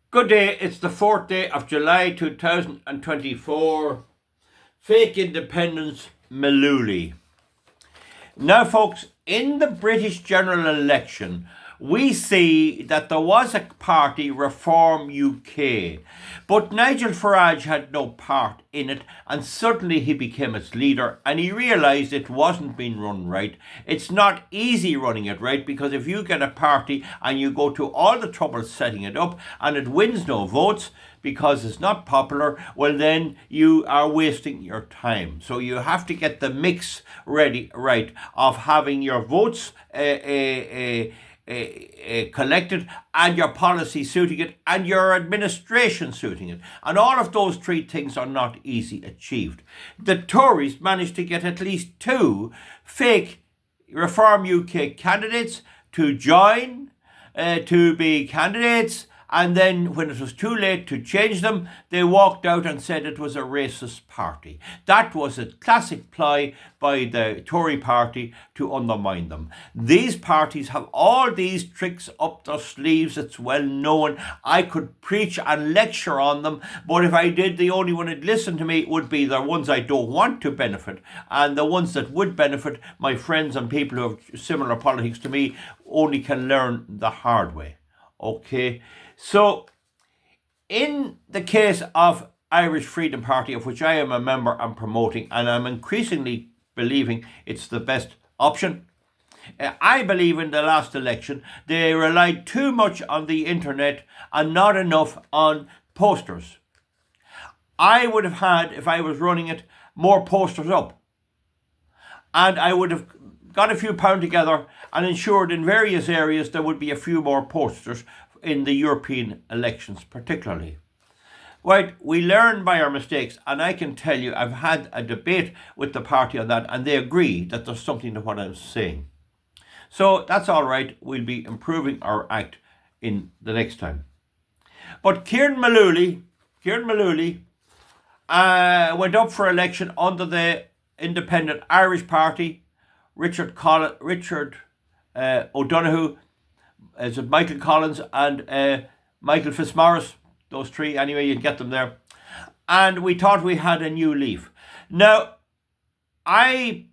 Good day, it's the 4th day of July 2024. Fake independence, Mullooly. Now, folks, in the British general election, we see that there was a party, Reform UK, but Nigel Farage had no part in it, and suddenly he became its leader, and he realised it wasn't being run right. It's not easy running it right, because if you get a party and you go to all the trouble setting it up and it wins no votes because it's not popular, well, then you are wasting your time. So you have to get the mix ready, right, of having your votes collected and your policy suiting it and your administration suiting it. And all of those three things are not easy achieved. The Tories managed to get at least two fake Reform UK candidates to join, to be candidates, and then when it was too late to change them, they walked out and said it was a racist party. That was a classic ploy by the Tory party to undermine them. These parties have all these tricks up their sleeves. It's well known. I could preach and lecture on them, but if I did, the only one who'd listen to me would be the ones I don't want to benefit. And the ones that would benefit, my friends and people who have similar politics to me, only can learn the hard way. Okay? So, in the case of Irish Freedom Party, of which I am a member and promoting, and I'm increasingly believing it's the best option, I believe in the last election they relied too much on the internet and not enough on posters. I would have had, if I was running it, more posters up. And I would have got a few pound together and ensured in various areas there would be a few more posters in the European elections particularly. Right, we learn by our mistakes, and I can tell you I've had a debate with the party on that, and they agree that there's something to what I'm saying. So that's all right, we'll be improving our act in the next time. But Ciaran Mullooly went up for election under the Independent Irish Party. Richard O'Donoghue, is it Michael Collins and Michael Fitzmaurice, those three, anyway, you can get them there. And we thought we had a new leaf. Now, I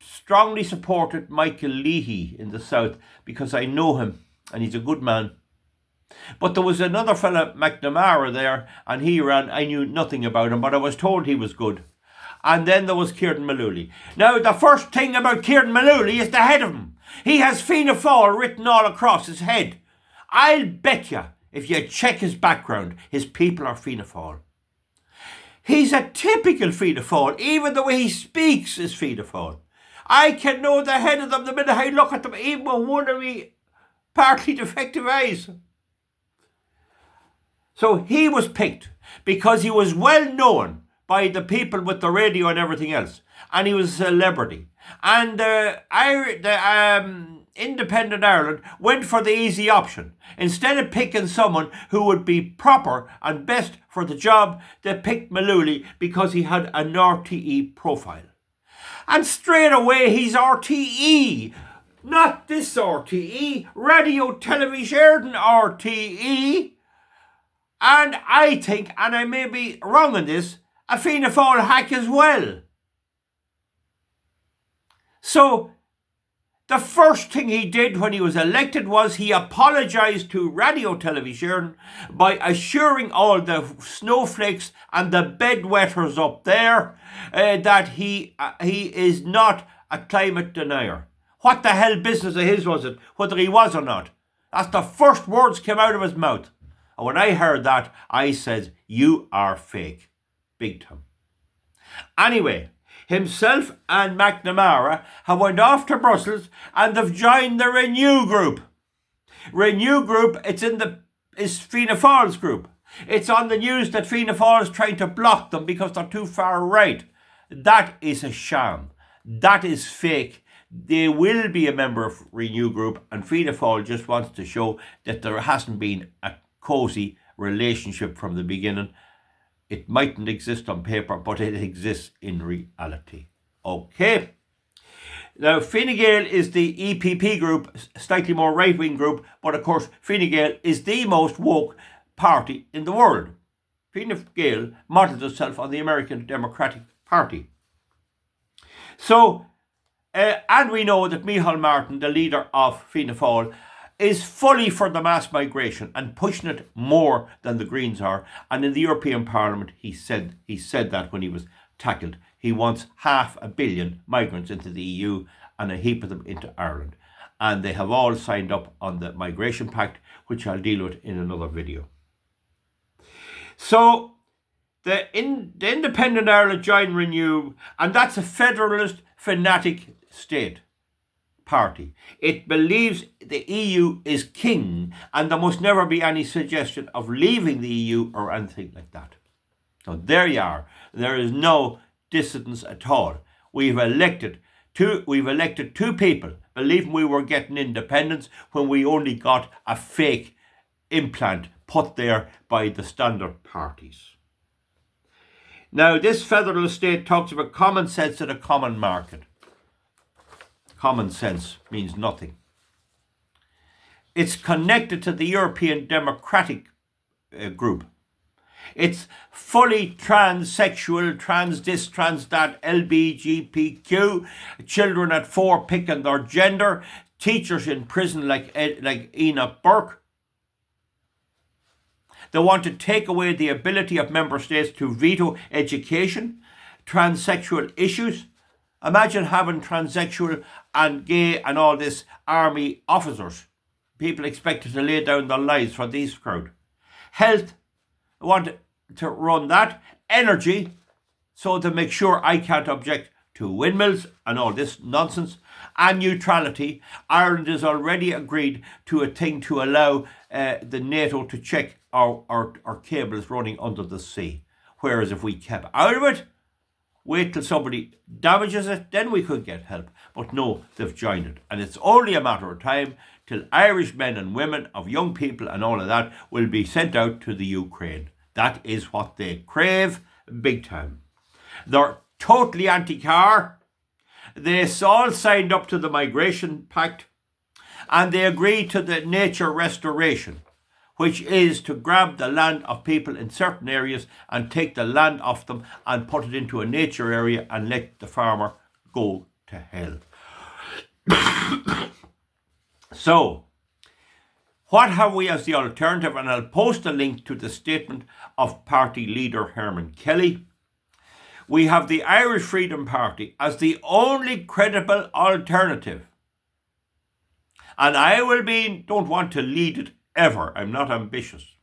strongly supported Michael Leahy in the South because I know him and he's a good man. But there was another fella, McNamara, there, and he ran. I knew nothing about him, but I was told he was good. And then there was Ciaran Mullooly. Now, the first thing about Ciaran Mullooly is the head of him. He has Fianna Fáil written all across his head. I'll bet you, if you check his background, his people are Fianna Fáil. He's a typical Fianna Fáil. Even the way he speaks is Fianna Fáil. I can know the head of them the minute I look at them, even with one of me partly defective eyes. So he was picked because he was well known by the people with the radio and everything else. And he was a celebrity. And Independent Ireland went for the easy option. Instead of picking someone who would be proper and best for the job, they picked Mullooly because he had an RTE profile. And straight away he's RTE. Not this RTE, Radio Television RTE. And I think, and I may be wrong on this, a Fianna Fáil hack as well. So, the first thing he did when he was elected was he apologised to Radio Television by assuring all the snowflakes and the bedwetters up there that he is not a climate denier. What the hell business of his was it, whether he was or not? That's the first words came out of his mouth. And when I heard that, I said, you are fake. Big time. Anyway, himself and McNamara have went off to Brussels and they've joined the Renew group. Renew group, it's Fianna Fáil's group. It's on the news that Fianna Fáil is trying to block them because they're too far right. That is a sham. That is fake. They will be a member of Renew group, and Fianna Fáil just wants to show that there hasn't been a cosy relationship from the beginning. It mightn't exist on paper, but it exists in reality. Okay. Now, Fine Gael is the EPP group, slightly more right-wing group, but of course, Fine Gael is the most woke party in the world. Fine Gael modelled itself on the American Democratic Party. So, and we know that Micheál Martin, the leader of Fianna Fáil, is fully for the mass migration and pushing it more than the Greens are. And in the European Parliament, he said that when he was tackled. He wants 500 million migrants into the EU and a heap of them into Ireland. And they have all signed up on the Migration Pact, which I'll deal with in another video. So, the Independent Ireland joined Renew, and that's a federalist fanatic state party. It believes the EU is king, and there must never be any suggestion of leaving the EU or anything like that. So there you are. There is no dissidence at all. We've elected two people believing we were getting independence when we only got a fake implant put there by the standard parties. Now, this federalist state talks about common sense and a common market. Common sense means nothing. It's connected to the European Democratic group. It's fully transsexual, trans this, trans that, LGBTQ, children at 4 picking their gender, teachers in prison like Enoch Burke. They want to take away the ability of member states to veto education, transsexual issues. Imagine having transsexual and gay and all this army officers. People expected to lay down their lives for these crowd. Health, they want to run that. Energy, so to make sure I can't object to windmills and all this nonsense. And neutrality, Ireland has already agreed to a thing to allow the NATO to check our cables running under the sea. Whereas if we kept out of it, wait till somebody damages it, then we could get help. But no, they've joined it. And it's only a matter of time till Irish men and women of young people and all of that will be sent out to the Ukraine. That is what they crave big time. They're totally anti-car. They all signed up to the Migration Pact and they agreed to the nature restoration, which is to grab the land of people in certain areas and take the land off them and put it into a nature area and let the farmer go to hell. So, what have we as the alternative? And I'll post a link to the statement of party leader Herman Kelly. We have the Irish Freedom Party as the only credible alternative. And I don't want to lead it ever. I'm not ambitious.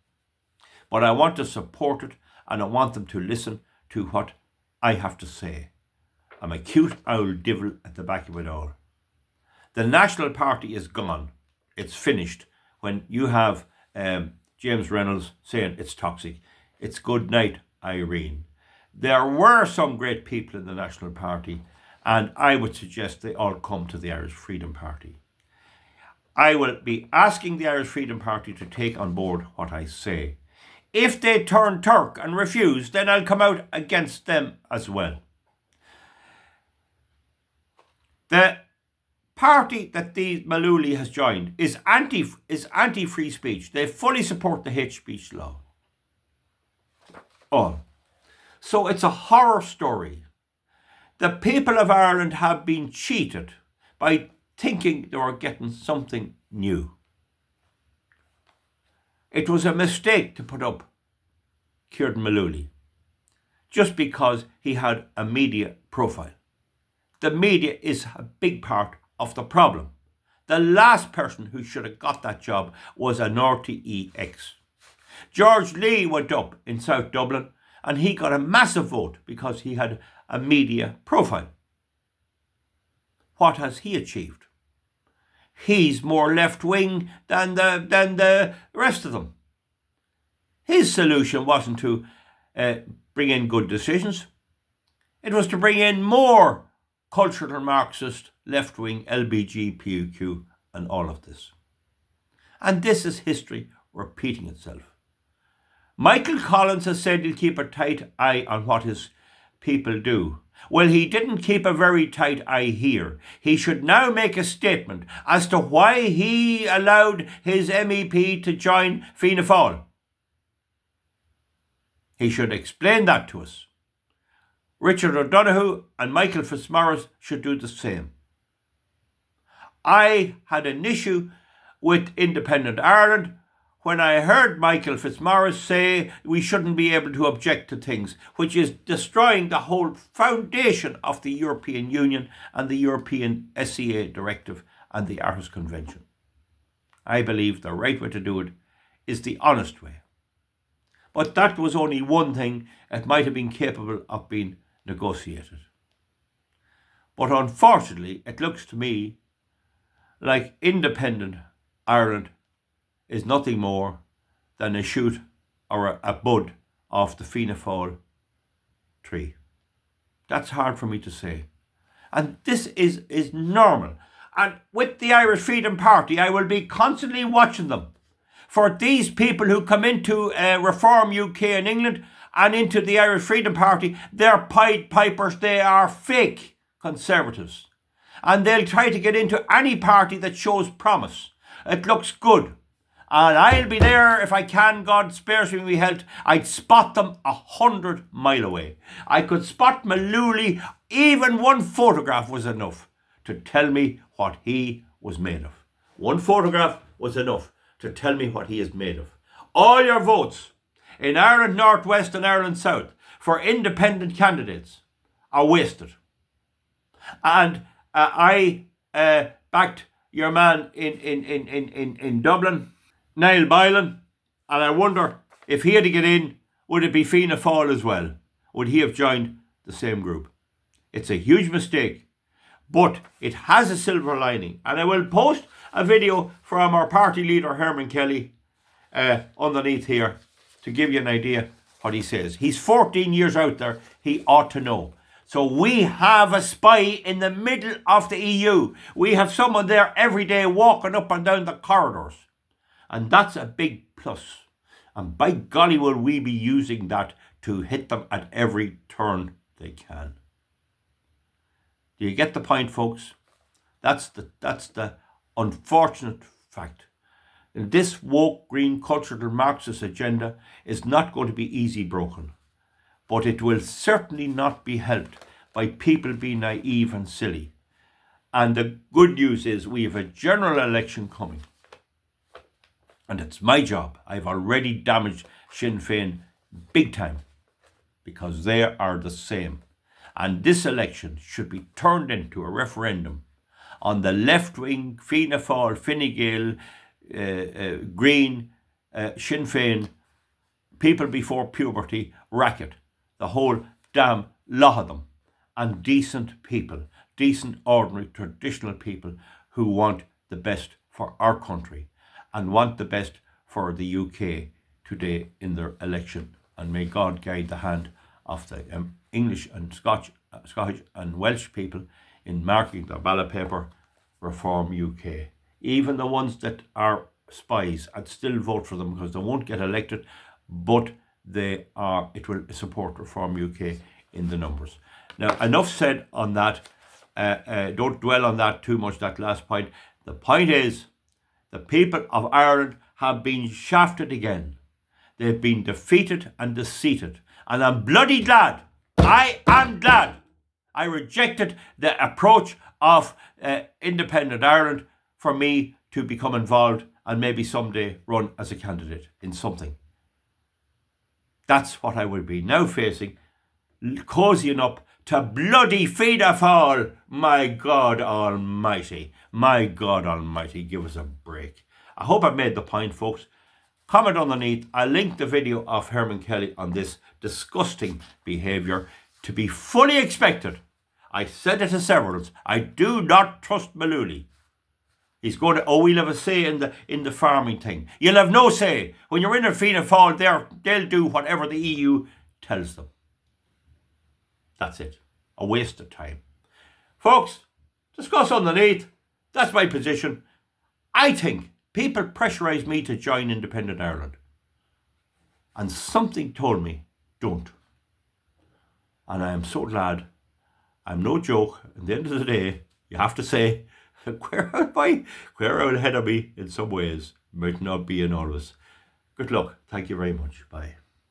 But I want to support it and I want them to listen to what I have to say. I'm a cute old devil at the back of it all. The National Party is gone. It's finished. When you have James Reynolds saying it's toxic, it's good night, Irene. There were some great people in the National Party, and I would suggest they all come to the Irish Freedom Party. I will be asking the Irish Freedom Party to take on board what I say. If they turn Turk and refuse, then I'll come out against them as well. The party that the Mullooly has joined is anti-free speech. They fully support the hate speech law. All. So it's a horror story. The people of Ireland have been cheated by thinking they were getting something new. It was a mistake to put up Ciaran Mullooly just because he had a media profile. The media is a big part of the problem. The last person who should have got that job was an RTE ex. George Lee went up in South Dublin and he got a massive vote because he had a media profile. What has he achieved? He's more left-wing than the rest of them. His solution wasn't to bring in good decisions. It was to bring in more cultural Marxist, left-wing, LGBTQ and all of this. And this is history repeating itself. Michael Collins has said he'll keep a tight eye on what his people do. Well, he didn't keep a very tight eye here. He should now make a statement as to why he allowed his MEP to join Fianna Fáil. He should explain that to us. Richard O'Donoghue and Michael Fitzmaurice should do the same. I had an issue with Independent Ireland when I heard Michael Fitzmaurice say we shouldn't be able to object to things, which is destroying the whole foundation of the European Union and the European SCA Directive and the Aarhus Convention. I believe the right way to do it is the honest way. But that was only one thing that might have been capable of being negotiated. But unfortunately, it looks to me like Independent Ireland is nothing more than a shoot or a bud off the Fianna Fáil tree. That's hard for me to say. And this is normal. And with the Irish Freedom Party, I will be constantly watching them. For these people who come into Reform UK in England and into the Irish Freedom Party, they're Pied Pipers, they are fake Conservatives. And they'll try to get into any party that shows promise. It looks good. And I'll be there if I can, God spares me health. I'd spot them 100 miles away. I could spot Mullooly, even one photograph was enough to tell me what he was made of. One photograph was enough to tell me what he is made of. All your votes in Ireland North West and Ireland South for independent candidates are wasted. And I backed your man in Dublin, Niall Boylan, and I wonder if he had to get in, would it be Fianna Fáil as well? Would he have joined the same group? It's a huge mistake, but it has a silver lining. And I will post a video from our party leader, Herman Kelly, underneath here to give you an idea what he says. He's 14 years out there. He ought to know. So we have a spy in the middle of the EU. We have someone there every day walking up and down the corridors. And that's a big plus. And by golly will we be using that to hit them at every turn they can. Do you get the point, folks? That's the unfortunate fact. And this woke green cultural Marxist agenda is not going to be easy broken. But it will certainly not be helped by people being naive and silly. And the good news is we have a general election coming. And it's my job. I've already damaged Sinn Féin big time because they are the same. And this election should be turned into a referendum on the left-wing Fianna Fáil, Fine Gael, Green, Sinn Féin, people before puberty racket. The whole damn lot of them. And decent people, decent, ordinary, traditional people who want the best for our country and want the best for the UK today in their election. And may God guide the hand of the English and Scottish and Welsh people in marking their ballot paper Reform UK. Even the ones that are spies, I'd still vote for them because they won't get elected, but it will support Reform UK in the numbers. Now, enough said on that. Don't dwell on that too much, that last point. The point is, the people of Ireland have been shafted again. They've been defeated and deceited. And I'm bloody glad. I am glad. I rejected the approach of Independent Ireland for me to become involved and maybe someday run as a candidate in something. That's what I will be now facing, cozying up to bloody Fianna Fáil. My God Almighty. My God Almighty, give us a break. I hope I've made the point, folks. Comment underneath. I'll link the video of Herman Kelly on this disgusting behaviour to be fully expected. I said it to several. I do not trust Mullooly. He's going to, we'll have a say in the farming thing. You'll have no say. When you're in a Fianna Fáil, they'll do whatever the EU tells them. That's it. A waste of time. Folks, discuss underneath. That's my position. I think people pressurise me to join Independent Ireland. And something told me, don't. And I am so glad. I'm no joke. At the end of the day, you have to say, where out ahead of me in some ways might not be in always. Good luck. Thank you very much. Bye.